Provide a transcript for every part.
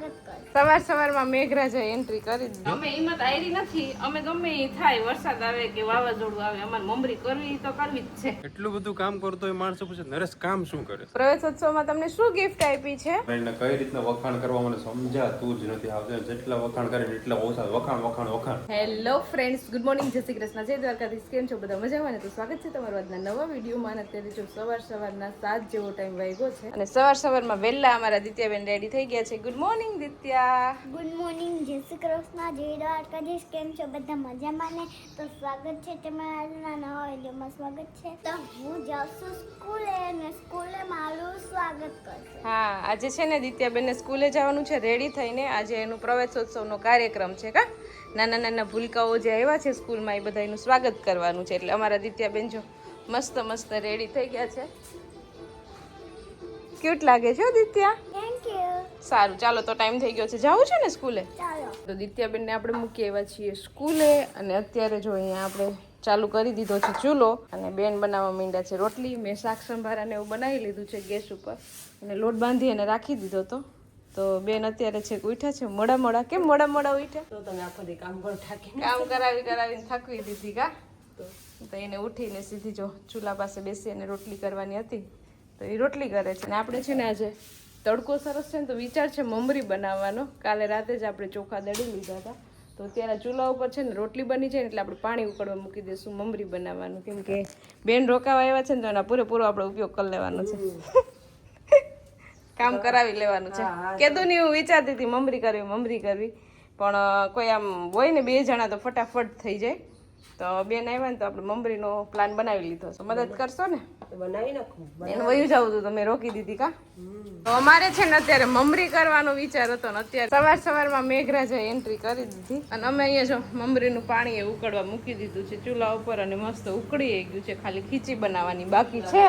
સ્વાગત કરે. સવારમાં મેઘરાજા એન્ટ્રી કરી દીધી. અમે હિંમત આયરી નથી. અમે ગમે એ થાય, વરસાદ આવે કે વાવાઝોડું આવે, અમારે મમરી કરવી તો કરવી જ છે. એટલું બધું કામ કરતો હોય માણસો પૂછે નરેશ કામ શું કરે? પ્રવેશોત્સવમાં તમને શું ગિફ્ટ આપી છે? એને કઈ રીતના વખાણ કરવા મને સમજાતું જ નથી આવતું. જેટલા વખાણ કરે એટલા ઓછા વખાણ. Hello friends, good morning, Jai Shri Krishna, જય દ્વારકાધીશ. કેમ છો બધા? મજામાં ને? તો સ્વાગત છે તમારું આજના નવા વિડીયોમાં. અત્યારે જો સવારના 7 જેવો ટાઈમ વાગ્યો છે અને સવારમાં વહેલા અમારા દિત્યાબેન રેડી થઈ ગયા છે. Good morning Ditya. Good morning, Jai Shri Krishna, જય દ્વારકાધીશ. કેમ છો બધા? મજામાં ને? તો સ્વાગત છે તમારા આજના નવા વિડીયોમાં. સ્વાગત છે. તો હું જાઉં છું સ્કૂલે અને સ્કૂલે મારું સ્વાગત કરશે. હા, આજે છે ને દિત્યાબેનને સ્કૂલે જવાનું છે રેડી થઈને. આજે એનું પ્રવેશોત્સવનો કાર્યક્રમ છે. કા નાના ભૂલકાઓ જે આવ્યા છે સ્કૂલમાં, એ બધા એનું સ્વાગત કરવાનું છે. એટલે અમારા દિત્યાબેન જો મસ્ત રેડી થઈ ગયા છે. ક્યુટ લાગે છે દિત્યા. Thank you. સારું, ચાલો તો ટાઈમ થઈ ગયો છે, જવું છે ને સ્કૂલે. ચાલો. તો દિત્યાબેનને આપણે મૂકી આવ્યા છીએ સ્કૂલે અને અત્યારે જો અહીંયા આપણે ચાલુ કરી દીધો છે ચૂલો અને બેન બનાવવા માંડ્યા છે રોટલી. મેં શાક સંભારાને એવું બનાવી લીધું છે ગેસ ઉપર અને લોટ બાંધી અને રાખી દીધો તો બેન અત્યારે છે ઉઠ્યા છે મોડા. કેમ મોડા ઉઠ્યા? તો તમે આખો દી કામ કરાવીને થાકવી દીધી કા. તો એને ઉઠીને સીધી જો ચૂલા પાસે બેસી અને રોટલી કરવાની હતી તો એ રોટલી કરે છે. ને આપણે છે ને આજે તડકો સરસ છે ને તો વિચાર છે મમરી બનાવવાનો. કાલે રાતે જ આપણે ચોખા દળી લીધા હતા તો અત્યારે ચૂલા ઉપર છે ને રોટલી બની જાય ને એટલે આપણે પાણી ઉકળવા મૂકી દઈશું મમરી બનાવવાનું. કેમ કે બેન રોકાવા આવ્યા છે ને તો એના પૂરેપૂરો આપણે ઉપયોગ કરી લેવાનો છે. કામ કરાવી લેવાનું છે. કીધું નહીં, હું વિચારતી હતી મમરી કરવી પણ કોઈ આમ હોય ને 2 જણા તો ફટાફટ થઈ જાય. તો બેન આવ્યા ને તો આપણે મમરીનો પ્લાન બનાવી લીધો છે. મદદ કરશો ને? બનાવી નાખું. એને વયું જવું હતું, તમે રોકી દીધી કા. તો અમારે છે ને અત્યારે મમરી કરવાનો વિચાર હતો ને અત્યારે સવારમાં મેઘરાજા એન્ટ્રી કરી દીધી અને અમે અહીંયા જો મમરીનું પાણી એ ઉકળવા મૂકી દીધું છે ચૂલા ઉપર અને મસ્ત ઉકળી ગયું છે. ખાલી ખીચી બનાવવાની બાકી છે.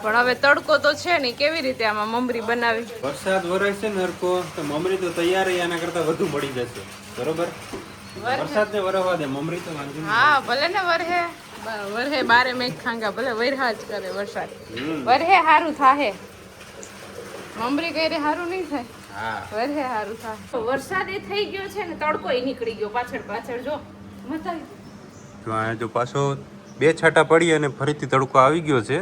પણ હવે તડકો તો છે ને, કેવી રીતે આમાં મમરી બનાવી? વરસાદ વરાય છે ને હરકો તો મમરી તો તૈયાર એના કરતા વધુ મળી જશે. બરોબર, વરસાદ ને વરવા દે, મમરી તો વાંધો નહીં. હા ભલે ને વરહે બારે મેઘ ખાંગા, ભલે વરહા જ કરે વરસાદ. વરહે હારું થાહે, મમરી કઈ હારું નહીં થાય. વરહે હારું થાય. વરસાદ એ થઈ ગયો છે ને તડકો એ નીકળી ગયો પાછળ જો મતાવી. તો અહીંયા જો પાછો 2 છાંટા પડી અને ફરીથી તડકો આવી ગયો છે.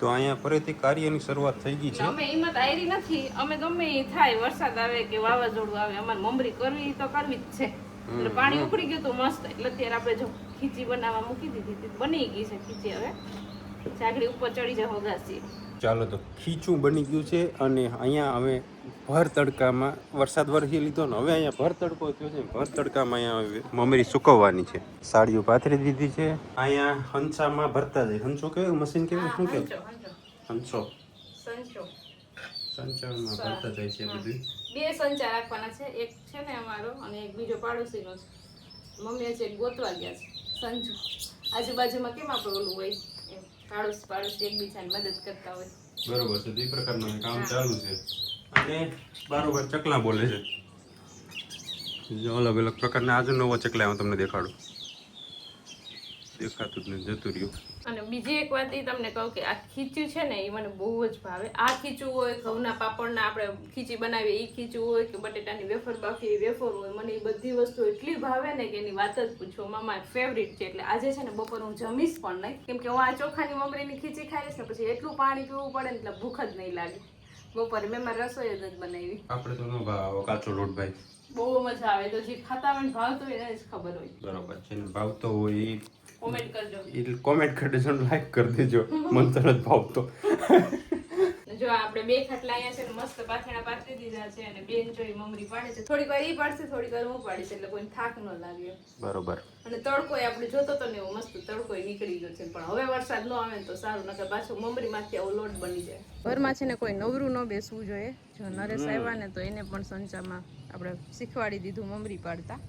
તો અહીંયા ફરીથી કાર્યની શરૂઆત થઈ ગઈ છે. અમે હિંમત આયરી નથી. અમે ગમે એ થાય, વરસાદ આવે કે વાવાઝોડું આવે, અમારે મમરી કરવી તો કરવી જ છે. એટલે પાણી ઉકળી ગયું તો મસ્ત. એટલે અત્યારે આપણે જો ખીચી બનાવવા મૂકી દીધી, બની ગઈ છે ખીચી. હવે ચાકડી ઉપર ચડી જાય હોગાસી. ચાલો તો ખીચું બની ગયું છે અને અહીંયા હવે ભર તડકામાં વરસાદ વરસી લીધો ને હવે અહીંયા ભર તડકો થયો છે. ભર તડકામાં અહીંયા મમરી સુકવવાની છે. સાડીઓ પાથરી દીધી છે. અહીંયા હંસામાં ભરતા જાય. હંસો કેવું મશીન કેવું શું કેવું? સંચામાં ભરતા જાય છે બધું. 2 સંચા રાખવાના છે. એક છે ને અમારો અને એક બીજો પાડોશીનો છે. મમ્મી છે ગોતવા ગયા છે સંચો. આજુબાજુમાં કેમ આપણે ઓલું હોય એમ પાડોશી એકબીજાને મદદ કરતા હોય. બરોબર છે. તે પ્રકારનું કામ ચાલુ છે અને બારોબાર ચકલા બોલે છે. અલગ પ્રકારના આજુ નવો ચકલા હું તમને દેખાડું. દેખાતું જ નહીં, જતું રહ્યું. અને બીજી એક વાત એ તમને કહું કે આ ખીચું છે ને એ મને બહુ જ ભાવે. આ ખીચું હોય, ઘઉંના પાપડના આપણે ખીચી બનાવીએ એ ખીચું હોય કે બટેટાની વેફર બાફી વેફર હોય, મને એ બધી વસ્તુ એટલી ભાવે ને કે એની વાત જ પૂછો. મામા ફેવરિટ છે. એટલે આજે છે ને બપોર હું જમીશ પણ નહીં, કેમ કે હું આ ચોખાની મમરીની ખીચી ખાઈશ ને પછી એટલું પાણી પીવું પડે ને એટલે ભૂખ જ નહીં લાગે. બપોરે મેં મારી રસોઈ જ બનાવી. આપણે તો ન ભાવ કાચો લોટ ભાઈ, બહુ મજા આવે. તો જે ખાતા હોય ને ભાવતો હોય એને જ ખબર હોય. બરોબર છે ને. ભાવતો હોય કોમેન્ટ કરજો. એ કોમેન્ટ કરજો, લાઈક કરી દેજો. મને તરત ભાવતો. જો આપણે 2 ખાટલા અહીંયા છે ને મસ્ત પાથરણા પાથરી દીધા છે અને બેન જોઈ મમરી પાડે છે. થોડીક વાર ઈ પાડશે, થોડીક વાર હું પાડીશ એટલે કોઈને થાક ન લાગે. બરોબર. અને તડકો આપણે જોતો તો ને એવો મસ્ત તડકો નીકળી ગયો છે. પણ હવે વરસાદ ન આવે તો સારું, નકર પાછું મમરીમાંથી આવો લોટ બની જાય. ઘરમાં છે ને કોઈ નવરું ન બેસવું જોઈએ. જો નરેશ આવ્યા ને તો એને પણ સંચામાં આપણે શીખવાડી દીધું મમરી પાડતા.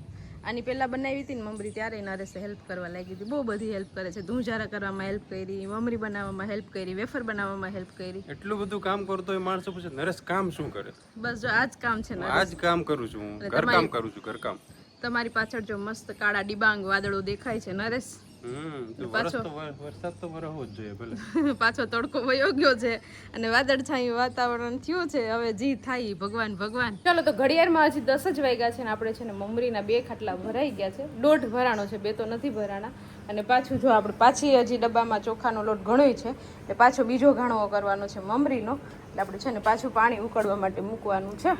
આની પહેલા બનાવી હતી ને મમરી ત્યારે નરેશે હેલ્પ કરવા લાગી હતી. બહુ બધી હેલ્પ કરે છે. ધૂંજારા કરવામાં હેલ્પ કરી, મમરી બનાવવામાં હેલ્પ કરી, વેફર બનાવવામાં હેલ્પ કરી. એટલું બધું કામ કરતો હોય માણસો પૂછે નરેશ કામ શું કરે? બસ જો આ જ કામ છે. આ જ કામ કરું છું હું. ઘરકામ કરું છું, ઘરકામ. તમારી પાછળ જો મસ્ત કાળા ડિબાંગ વાદળો દેખાય છે નરેશ, તો વરસાદ તો વરસવો જ જોઈએ ભલે. પાછો તડકો વયો ગયો છે અને વાદળછાયું વાતાવરણ થયું છે. હવે જી થાય ઈ ભગવાન ભગવાન. ચાલો તો ઘડિયાળમાં હજી 10 જ વાગ્યા છે ને આપણે છે ને મમરીના 2 ખાટલા ભરાઈ ગયા છે. 1.5 ભરાણો છે, 2 તો નથી ભરાણા. અને પાછું જો આપણે પાછી હજી ડબ્બામાં ચોખાનો લોટ ઘણોય છે એટલે પાછો બીજો ઘાણો કરવાનો છે મમરીનો. એટલે આપણે છે ને પાછું પાણી ઉકળવા માટે મૂકવાનું છે,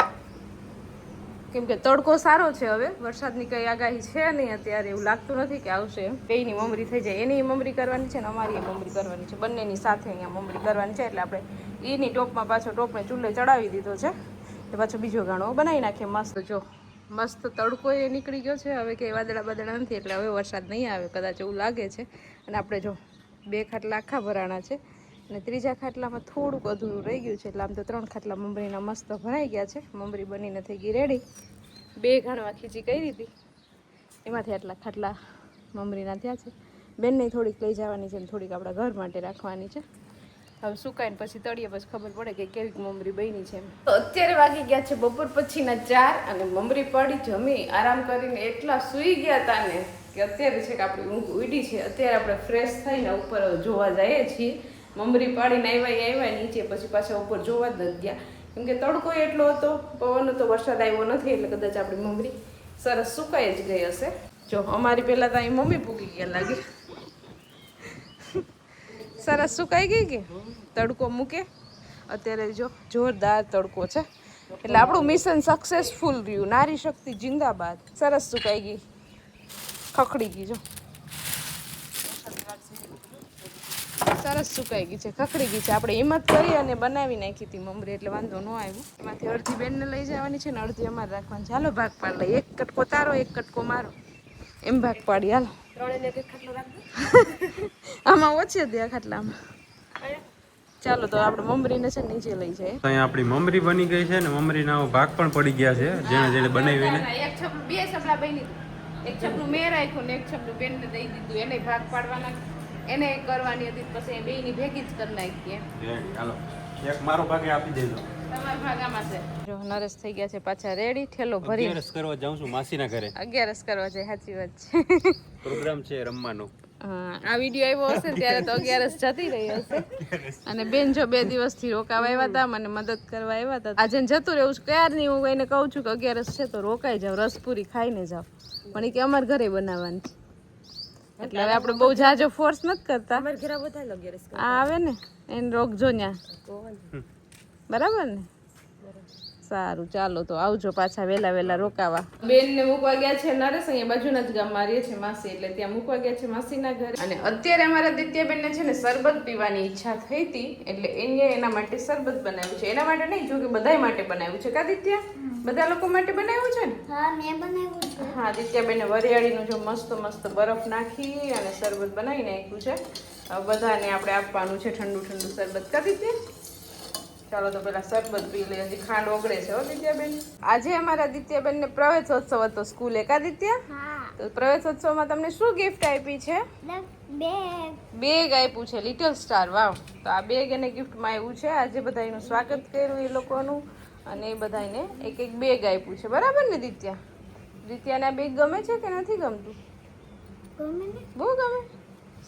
કેમ કે તડકો સારો છે. હવે વરસાદની કઈ આગાહી છે નહીં અત્યારે, એવું લાગતું નથી કે આવશે એમ. બેયની મમરી થઈ જાય, એની મમરી કરવાની છે ને અમારી મમરી કરવાની છે, બંનેની સાથે અહીંયા મમરી કરવાની છે. એટલે આપણે એની ટોપમાં પાછો ટોપને ચૂલે ચડાવી દીધો છે એટલે પાછો બીજો ગાણો બનાવી નાખીએ મસ્ત. જો મસ્ત તડકો એ નીકળી ગયો છે. હવે કંઈ વાદળા નથી એટલે હવે વરસાદ નહીં આવે કદાચ એવું લાગે છે. અને આપણે જો 2 ખાટલા આખા ભરાણા છે અને ત્રીજા ખાટલામાં થોડુંક અધૂરું રહી ગયું છે. એટલે આમ તો 3 ખાટલા મમરીના મસ્ત ભરાઈ ગયા છે. મમરી બનીને થઈ ગઈ રેડી. 2 ઘાણવા ખીચી કરી હતી એમાંથી આટલા ખાટલા મમરીના થયા છે. બેનને થોડીક લઈ જવાની છે ને થોડીક આપણા ઘર માટે રાખવાની છે. હવે સુકાઈને પછી તળીએ પછી ખબર પડે કે કેવી મમરી બની છે એમ. તો અત્યારે વાગી ગયા છે બપોર પછીના 4 અને મમરી પડી જમી આરામ કરીને એટલા સૂઈ ગયા હતા ને કે અત્યારે છે કે આપણી ઊંઘ ઉડી છે. અત્યારે આપણે ફ્રેશ થઈને ઉપર જોવા જઈએ છીએ. મમરી પાડીને આવ્યા નીચે, પછી પાછા ઉપર જોવા જ નથી ગયા કેમ કે તડકો એટલો હતો, પવન તો વરસાદ આવ્યો નથી એટલે કદાચ આપણી મમરી સરસ સુકાઈ જ ગઈ હશે. જો અમારી પહેલાં તો અહીં મમ્મી પૂગી ગયા લાગે, સરસ સુકાઈ ગઈ કે તડકો મૂકે. અત્યારે જો જોરદાર તડકો છે એટલે આપણું મિશન સક્સેસફુલ રહ્યું. નારી શક્તિ જિંદાબાદ. સરસ સુકાઈ ગઈ, ખખડી ગઈ. જો સરસ સુકાઈ ગઈ છે, ખખડી ગઈ છે. આપણે હિંમત કરી અને બનાવી નાખી હતી મમરી એટલે વાંધો ન આવ્યો. એમાંથી અડધી બેનને લઈ જવાની છે ને અડધી અમારે રાખવાની. ચાલો ભાગ પાડ લઈ, 1 કટકો તારો 1 કટકો મારો એમ ભાગ પાડી. હાલો આમાં ઓછી હતી આ ખાટલામાં. ચાલો તો આપણે મમરીને છે નીચે લઈ જઈએ. અહીંયા આપણી મમરી બની ગઈ છે ને મમરીના ભાગ પણ પડી ગયા છે જેણે બનાવીને. એક છપલું 2 છપલા બની, એક છપલું મેં રાખ્યું ને એક છપલું બેનને દઈ દીધું. એને ભાગ પાડવાના, એને કરવાની હતી પછી બેયની ભેગી જ કરી નાખી. હાલો એક મારો ભાગે આપી દેજો. તમારા ભાગામાં છે. જો નરેશ થઈ ગયા છે પાછા રેડી, ઠેલો ભરી 11 કરવા જાઉં છું માસીના ઘરે. 11 કરવા જાય, સાચી વાત છે. પ્રોગ્રામ છે રમવાનો. હા, આ વિડીયો આવ્યો હશે ત્યારે તો 11 જતી રહી હશે. અને બેન જો 2 દિવસથી રોકાવા આવ્યા હતા, મને મદદ કરવા આવ્યા હતા. આજે જતું રહેવું છે ક્યારની. હું એને કહું છું કે 11 છે તો રોકાઈ જાવ, રસપુરી ખાઈને જાવ, પણ એ કે અમારે ઘરે બનાવવાની છે. એટલે હવે આપણે બહુ જાજો ફોર્સ નથી કરતા. આ આવે ને એને રોકજો ન્યા, બરાબર ને? સારું, ચાલો તો આવજો પાછા વેલા રોકાવા. બેન ને મૂકવા ગયા છે નરેશ, અહીંયા બાજુના જ ગામમાં રહે છે માસી, એટલે ત્યાં મૂકવા ગયા છે માસીના ઘરે. અને અત્યારે અમારા દિત્યાબેન ને છે ને શરબત પીવાની ઈચ્છા થઈ હતી એટલે એને એના માટે શરબત બનાવ્યું છે. એના માટે નહીં, જો કે બધાય માટે બનાવ્યું છે. કા દિત્યા? બધા લોકો માટે બનાવ્યું છે ને? હા, મેં બનાવ્યું છે. હા, દિત્યાબેને વરિયાળીનું જો મસ્ત બરફ નાખી અને શરબત બનાવી નાખ્યું છે. હવે બધાને આપણે આપવાનું છે ઠંડુ શરબત. કા દિત્યા? ચાલો તો પેલા શરબત પી લે, હજી ખાંડ ઓગળે છે હો દિત્યાબેન. આજે અમારા દિત્યાબેન ને પ્રવેશોત્સવ હતો સ્કૂલે. કા દિત્યા? હા. તો પ્રવેશોત્સવમાં તમને શું ગિફ્ટ આપી છે? બેગ આપ્યું છે, લિટલ સ્ટાર. વાવ. તો આ બેગ એને ગિફ્ટમાં આવ્યું છે. આજે બધા એનું સ્વાગત કર્યું એ લોકોનું અને એ બધાને એક બેગ આપ્યું છે. બરાબર ને દિત્યા? દિત્યાને આ બેગ ગમે છે કે નથી ગમતું? ગમે ને? બહુ ગમે.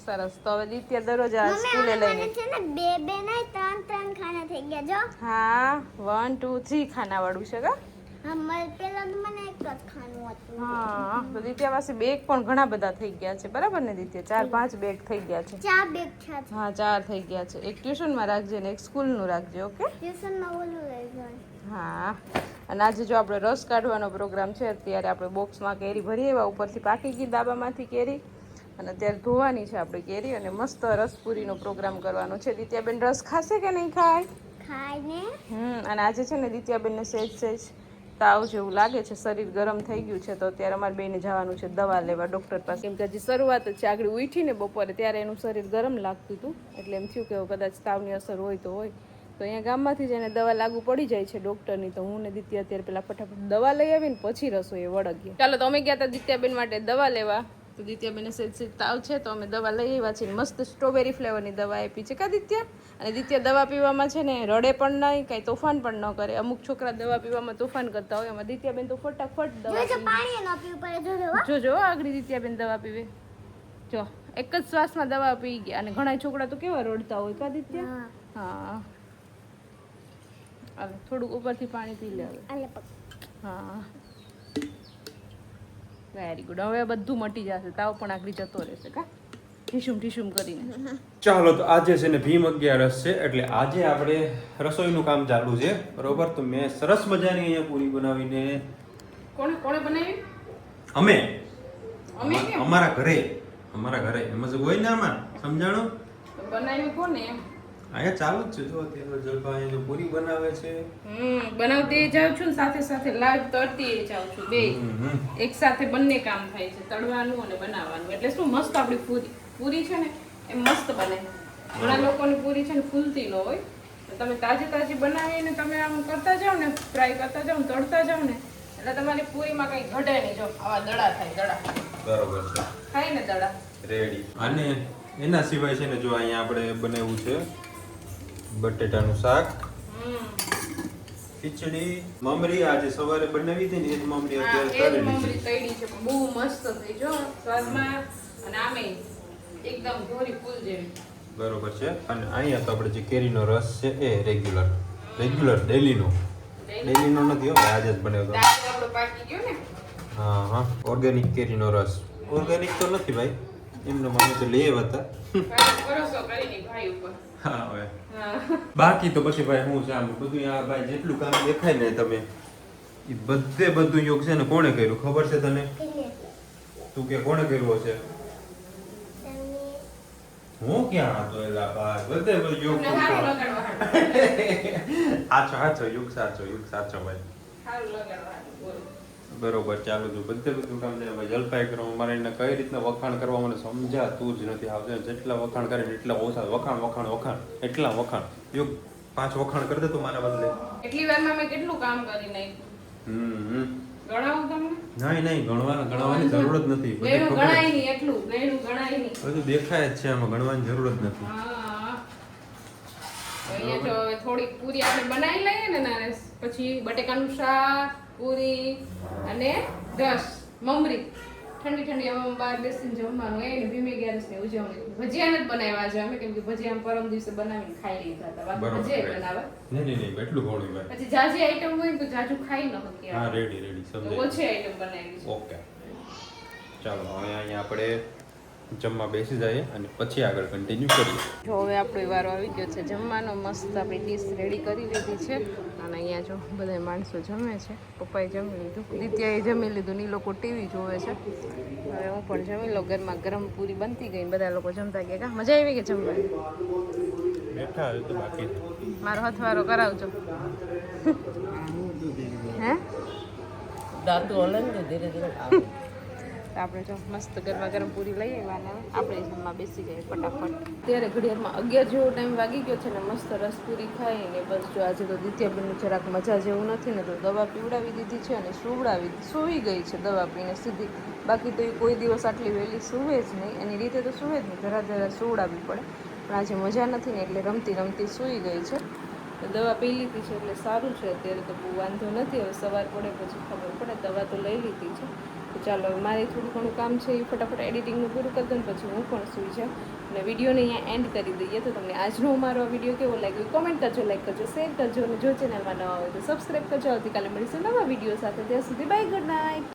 સરસ. તો હવે દિત્યા દરરોજ આ સ્કૂલે લઈને છે ને 2 નહીં 3 ખાના થઈ ગયા જો. હા, 1 2 3 ખાના વાળું છે કા? હા, પેલા તો મને એક જ ખાનું હતું. હા, તો દિત્યા પાસે બેગ પણ ઘણા બધા થઈ ગયા છે. બરાબર ને દિત્યા? 4-5 બેગ થઈ ગયા છે. 4 બેગ છે. હા, 4 થઈ ગયા છે. એક ટ્યુશનમાં રાખજે ને એક સ્કૂલનું રાખજે. ઓકે? ટ્યુશનમાં ઓલું લઈ જાય. હા. અને આજે જો આપણે રસ કાઢવાનો પ્રોગ્રામ છે. અત્યારે આપણે બોક્સમાં કેરી ભરી આવ્યા, ઉપરથી પાકી ગઈ ડાબામાંથી કેરી, અને અત્યારે ધોવાની છે આપણે કેરી અને મસ્ત રસપુરીનો પ્રોગ્રામ કરવાનો છે. દિત્યાબેન રસ ખાશે કે નહીં ખાય? ખાઈને. અને આજે છે ને દિત્યાબેનને સહેજ તાવ જેવું લાગે છે, શરીર ગરમ થઈ ગયું છે. તો અત્યારે અમારે બેને જવાનું છે દવા લેવા ડૉક્ટર પાસે, કેમ કે હજી શરૂઆત જ છે. આગળ ઉઠીને બપોરે ત્યારે એનું શરીર ગરમ લાગતું હતું એટલે એમ થયું કે કદાચ તાવની અસર હોય તો અહીંયા ગામમાંથી જ એને દવા લાગુ પડી જાય છે ડૉક્ટરની. તો હું ને દિત્યા અત્યારે પેલા ફટાફટ દવા લઈ આવીને પછી રસોઈ વળગીએ. ચાલો તો અમે ગયા હતા દિત્યાબેન માટે દવા લેવા. તો દિત્યાબેને સહેજ તાવ છે તો અમે દવા લઈ આવ્યા છીએ. મસ્ત સ્ટ્રોબેરી ફ્લેવરની દવા આપી છે. કા દિત્યા? અને દિત્યા દવા પીવામાં છે ને રડે પણ નહીં, કાંઈ તોફાન પણ ન કરે. અમુક છોકરા દવા પીવામાં તોફાન કરતા હોય, એમાં દિત્યાબેન તો ફટાફટ દવા પાણી ન પીવું પડે. જોજો આગળ દિત્યાબેન દવા પીવે. જો એક જ શ્વાસમાં દવા પી ગયા. અને ઘણા છોકરા તો કેવા રડતા હોય કા દિત્ય? હા હા હાલો થોડુંક ઉપરથી પાણી પી લે હવે. આલે પગ હા વેરી ગુડ. હવે બધું મટી જશે, તાવ પણ આગળ જતો રહેશે કા ઠીશુમ કરીને. ચાલો તો આજે છે ને ભીમ 11 છે એટલે આજે આપણે રસોઈનું કામ ચાલુ છે બરોબર. તો મેં સરસ મજાની અહીંયા પૂરી બનાવીને કોણે બનાવી? અમે કેમ? અમારા ઘરે એમાં શું હોય ને આમાં સમજાણું બનાવ્યું કોને એમ? અહીંયા ચાલુ જ છે. જો અત્યારે જલપા અહીંયા જો પૂરી બનાવે છે. બનાવતી જાઉં છું ને સાથે સાથે લાઈવ તળતી જાઉં છું. બે એક સાથે બંને કામ થાય છે, તળવાનું અને બનાવવાનું. એટલે શું મસ્ત આપણી પૂરી છે ને એ મસ્ત બને. ઘણા લોકોની પૂરી છે ને ફૂલતી ન હોય, તો તમે તાજી બનાવીને તમે આમ કરતા જાઓ ને, ફ્રાય કરતા જાઓ ને, તળતા જાઓ ને, એટલે તમારી પૂરીમાં કઈ ઘટે નહીં. જો આવા દડા થાય, દડા બરોબર છે, થાય ને દડા રેડી. અને એના સિવાય છે ને જો અહીંયા આપણે બનાવ્યું છે બટેટાનું શાક, ખીચડી, મમરી આજે સવારે બનાવી હતી ને એ જ મમરી અત્યારે તળેલી છે. તળી છે, બહુ મસ્ત થઈ જો સ્વાદમાં અને આમે એકદમ ધોરી ફૂલ જેવી. બરોબર છે. અને અહીંયા તો આપણે જે કેરીનો રસ છે એ રેગ્યુલર ડેલીનો નથી હો, આજે જ બનાવ્યો. દાળ આપણો પાકી ગયો ને. હા ઓર્ગેનિક કેરીનો રસ. ઓર્ગેનિક તો નથી ભાઈ, એમને મને તો લઈ આવ્યા હતા. ભરોસો કરીને ભાઈ ઉપર. હા હવે બાકી તો પછી ભાઈ હું છે આમ બધું આ ભાઈ જેટલું કામ દેખાય ને તમે એ બધું યોગ છે ને કોણે કર્યું ખબર છે તને? તું કે કોણે કર્યું હશે? હું ક્યાં હતો એલા ભાઈ, બધે બધું યોગ સાચો યુગ સાચો ભાઈ. બરોબર ચાલો જો બધું કામ છે ભાઈ. જલપાઈ કરવા મારે એને કઈ રીતના વખાણ કરવા મને સમજાતું જ નથી આવતું. જેટલા વખાણ કરે એટલા ઓછા. વખાણ એટલા વખાણ. યુગ 5 વખાણ કરી દે તો મારા બદલે. એટલી વારમાં મેં કેટલું કામ કરી નાખ્યું. ગણાવું તમને? નહીં ગણવાની જરૂર જ નથી. ગણ્યું ગણાય નહીં, એટલું ગણ્યું ગણાય નહીં. બધું દેખાય જ છે, આમાં ગણવાની જરૂર જ નથી. હા અહીંયા જો હવે થોડીક પૂરી આપણે બનાવી લઈએ ને નારેશ, પછી બટેકાનું શાક, પૂરી અને રસ, મમરી ઠંડી હવે બહાર બેસીને જમવાનું. એને ભીમે 11 ની ઉજવણી ભજીયા જ બનાવ્યા છે અમે, કેમ કે ભજીયા પરમ દિવસે બનાવીને ખાઈ લીધા હતા. બાકી ભજીયા બનાવે નહીં એટલું ઘણું ભાઈ. પછી જાજી આઈટમ હોય ને તો જાજુ ખાઈ ન શકીએ. હા રેડી સમજાય. ઓછી આઈટમ બનાવી છે. ઓકે ચાલો હવે અહીંયા આપણે જમવા બેસી જઈએ અને પછી આગળ કન્ટિન્યુ કરીએ. જો હવે આપણો વારો આવી ગયો છે જમવાનો. મસ્ત આપણી ડીશ રેડી કરી લીધી છે અને અહીંયા જો બધા માણસો જમે છે. પપ્પાએ જમી લીધું, દિત્યાએ જમી લીધું, ની લોકો ટીવી જોવે છે. હવે હું પણ જમી લઉં. ગરમા ગરમ પૂરી બનતી ગઈ, બધા લોકો જમતા ગયા. કા મજા આવી કે જમવાની? બેઠા તો બાકી મારો હથવારો કરાવજો. હે દાંતો હલે ને ધીરે ધીરે આવે. તો આપણે જો મસ્ત ગરમા ગરમ પૂરી લઈ આવ્યા, આપણે જમવા બેસી જઈએ ફટાફટ. ત્યારે ઘડિયાળમાં 11 જેવો ટાઈમ વાગી ગયો છે ને મસ્ત રસ પૂરી ખાઈને બસ જો આજે તો દિત્યાબેનનું જરાક મજા જેવું નથી ને, તો દવા પીવડાવી દીધી છે અને સૂવી ગઈ છે દવા પીને સીધી. બાકી તો એ કોઈ દિવસ આટલી વહેલી સૂવે જ નહીં, એની રીતે તો સૂવે જ નહીં, જરા સુવડાવવી પડે. પણ આજે મજા નથી ને એટલે રમતી સૂઈ ગઈ છે. દવા પી લીધી છે એટલે સારું છે. અત્યારે તો બહુ વાંધો નથી. હવે સવાર પડે પછી ખબર પડે. દવા તો લઈ લીધી છે. તો ચાલો મારે થોડું ઘણું કામ છે એ ફટાફટ એડિટિંગનું પૂરું કરી દઉં પછી હું પણ સૂઈ જાઉં અને વિડીયોને અહીંયા એન્ડ કરી દઈએ. તો તમને આજનો અમારો વિડીયો કેવો લાગ્યો કોમેન્ટ કરજો, લાઈક કરજો, શેર કરજો અને જો ચેનલમાં નવા હોય તો સબસ્ક્રાઈબ કરજો. આવતીકાલે મળીશું નવા વિડીયો સાથે. ત્યાં સુધી બાય, ગુડ નાઇટ.